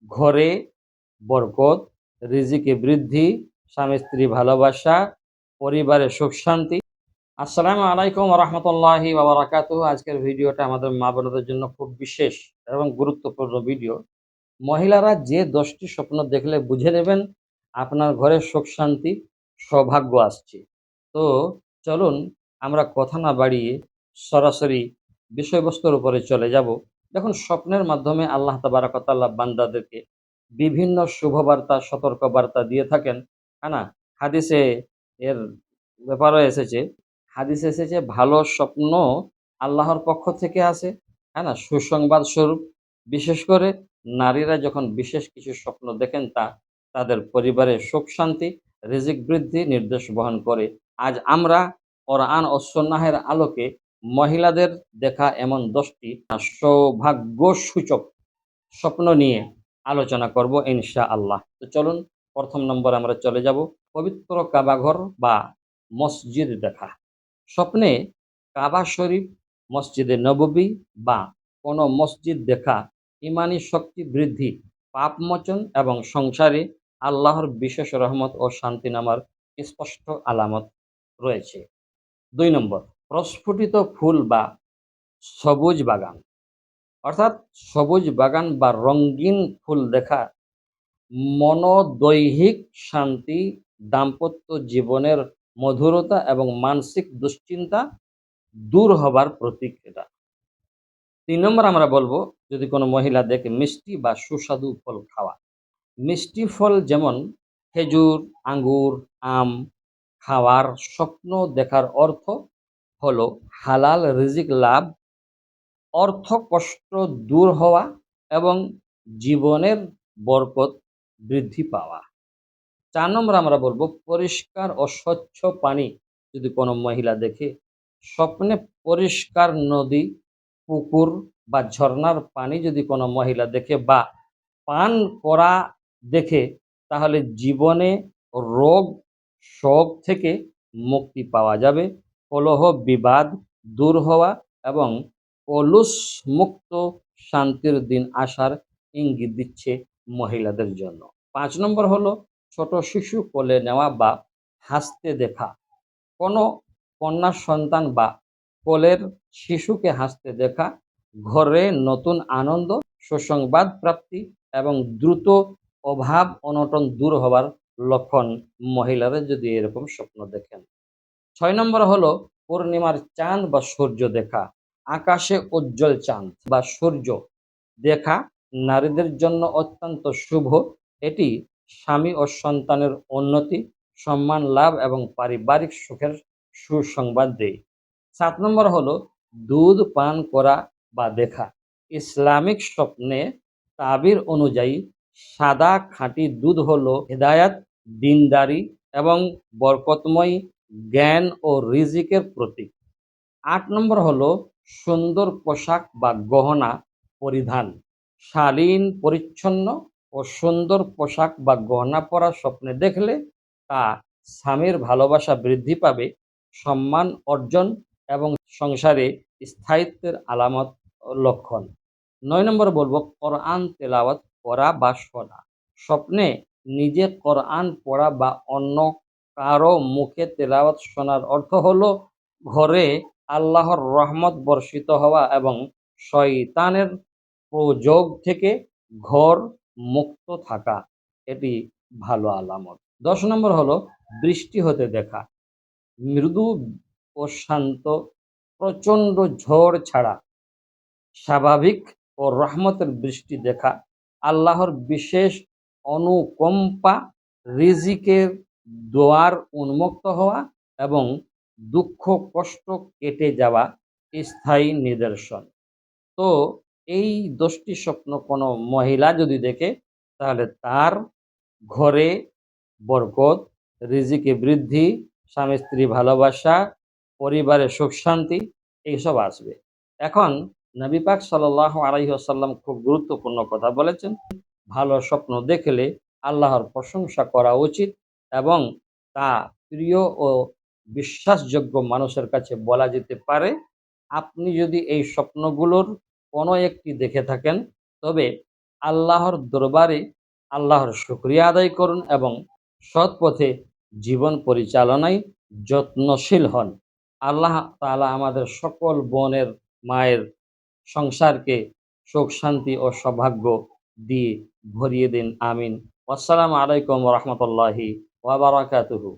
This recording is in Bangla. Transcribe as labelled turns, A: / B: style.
A: ঘরে বরকত, রিজিকে বৃদ্ধি, স্বামী স্ত্রী ভালোবাসা, পরিবারে সুখ শান্তি। আসসালামু আলাইকুম রহমতুল্লাহি ওয়া বারাকাতুহু। আজকের ভিডিওটা আমাদের মা বোনদের জন্য খুব বিশেষ এবং গুরুত্বপূর্ণ ভিডিও। মহিলারা যে 10টি স্বপ্ন দেখলে বুঝে নেবেন আপনার ঘরে সুখ শান্তি সৌভাগ্য আসছে। তো চলুন আমরা কথা না বাড়িয়ে সরাসরি বিষয়বস্তুর উপরে চলে যাব। দেখুন, স্বপ্নের মাধ্যমে আল্লাহ তাবারাক ওয়া তাআলা বান্দাদেরকে বিভিন্ন শুভবার্তা, সতর্কবার্তা দিয়ে থাকেন। হ্যাঁ না? হাদিসে এর ব্যাপারও এসেছে। হাদিসে এসেছে ভালো স্বপ্ন আল্লাহর পক্ষ থেকে আসে। হ্যাঁ না? সুসংবাদ স্বরূপ। বিশেষ করে নারীরা যখন বিশেষ কিছু স্বপ্ন দেখেন তা তাদের পরিবারে সুখ শান্তি, রিজিক বৃদ্ধি নির্দেশ বহন করে। আজ আমরা কোরআন ও সুন্নাহের আলোকে মহিলাদের দেখা এমন 10টি সৌভাগ্যসূচক স্বপ্ন নিয়ে আলোচনা করব ইনশাআল্লাহ। তো চলুন, প্রথম নম্বরে আমরা চলে যাব পবিত্র কাবাঘর বা মসজিদ দেখা। স্বপ্নে কাবা শরীফ, মসজিদে নববী বা কোনো মসজিদ দেখা ইমানি শক্তি বৃদ্ধি, পাপমোচন এবং সংসারে আল্লাহর বিশেষ রহমত ও শান্তি নামার স্পষ্ট আলামত রয়েছে। 2 নম্বর, প্রস্ফুটিত ফুল বা সবুজ বাগান, অর্থাৎ সবুজ বাগান বা রঙিন ফুল দেখা মনোদৈহিক শান্তি, দাম্পত্য জীবনের মধুরতা এবং মানসিক দুশ্চিন্তা দূর হবার প্রতীক এটা। 3 নম্বর আমরা বলবো, যদি কোনো মহিলা দেখে মিষ্টি বা সুস্বাদু ফল খাওয়া। মিষ্টি ফল যেমন খেজুর, আঙ্গুর, আম খাওয়ার স্বপ্ন দেখার অর্থ হলো হালাল রিজিক লাভ, অর্থ কষ্ট দূর হওয়া এবং জীবনের বরকত বৃদ্ধি পাওয়া। 4 নম্বর আমরা বলবো, পরিষ্কার ও স্বচ্ছ পানি যদি কোনো মহিলা দেখে। স্বপ্নে পরিষ্কার নদী, পুকুর বা ঝর্ণার পানি যদি কোনো মহিলা দেখে বা পান করা দেখে, তাহলে জীবনে রোগ শোক থেকে মুক্তি পাওয়া যাবে, কলহ বিবাদ দূর হওয়া এবং কলুষ মুক্ত শান্তির দিন আসার ইঙ্গিত দিচ্ছে মহিলাদের জন্য। 5 নম্বর হলো ছোট শিশু কোলে নেওয়া বা হাসতে দেখা। কোনো কন্যা সন্তান বা কোলের শিশুকে হাসতে দেখা ঘরে নতুন আনন্দ, সুসংবাদ প্রাপ্তি এবং দ্রুত অভাব অনটন দূর হবার লক্ষণ মহিলারা যদি এরকম স্বপ্ন দেখেন। 6 নম্বর হলো পূর্ণিমার চাঁদ বা সূর্য দেখা। আকাশে উজ্জ্বল চাঁদ বা সূর্য দেখা নারীদের জন্য অত্যন্ত শুভ। এটি স্বামী ও সন্তানের উন্নতি, সম্মান লাভ এবং পারিবারিক সুখের সুসংবাদ দেয়। 7 নম্বর হলো দুধ পান করা বা দেখা। ইসলামিক স্বপ্নে তাবির অনুযায়ী সাদা খাঁটি দুধ হলো হেদায়াত, দিনদারি এবং বরকতময় জ্ঞান ও রিজিকের প্রতীক। 8 নম্বর হলো সুন্দর পোশাক বা গহনা পরিধান। শালীন পরিচ্ছন্ন ও সুন্দর পোশাক বা গহনা পরা স্বপ্নে দেখলে তা স্বামীর ভালোবাসা বৃদ্ধি পাবে, সম্মান অর্জন এবং সংসারে স্থায়িত্বের আলামত ও লক্ষণ। 9 নম্বর বলবো কোরআন তেলাওয়াত করা বা শোনা। স্বপ্নে নিজে কোরআন পড়া বা অন্য কারো মুখে তেলাওয়াত শোনার অর্থ হলো ঘরে আল্লাহর রহমত বর্ষিত হওয়া এবং শয়তানের প্রযোগ থেকে ঘর মুক্ত থাকা। এটি ভালো আলামত। 10 নম্বর হলো বৃষ্টি হতে দেখা। মৃদু ও শান্ত, প্রচণ্ড ঝড় ছাড়া স্বাভাবিক ও রহমতের বৃষ্টি দেখা আল্লাহর বিশেষ অনুকম্পা, রিজিকের দোয়ার উন্মুক্ত হওয়া এবং দুঃখ কষ্ট কেটে যাওয়া স্থায়ী নিদর্শন। তো এই 10টি স্বপ্ন কোনো মহিলা যদি দেখে, তাহলে তার ঘরে বরকত, রিজিকে বৃদ্ধি, স্বামী স্ত্রী ভালোবাসা, পরিবারে সুখ শান্তি এইসব আসবে। এখন নবী পাক সাল্লাল্লাহু আলাইহি ওয়াসাল্লাম খুব গুরুত্বপূর্ণ কথা বলেছেন। ভালো স্বপ্ন দেখলে আল্লাহর প্রশংসা করা উচিত এবং তা প্রিয় ও বিশ্বাসযোগ্য মানুষের কাছে বলা যেতে পারে। আপনি যদি এই স্বপ্নগুলোর কোনো একটি দেখে থাকেন, তবে আল্লাহর দরবারে আল্লাহর শুকরিয়া আদায় করুন এবং সৎ পথে জীবন পরিচালনায় যত্নশীল হন। আল্লাহ তাআলা আমাদের সকল বোনের, মায়ের সংসারকে সুখ, শান্তি ও সৌভাগ্য দিয়ে ভরিয়ে দিন। আমিন। আসসালামু আলাইকুম ওয়া রাহমাতুল্লাহি ওয়া বারাকাতুহু।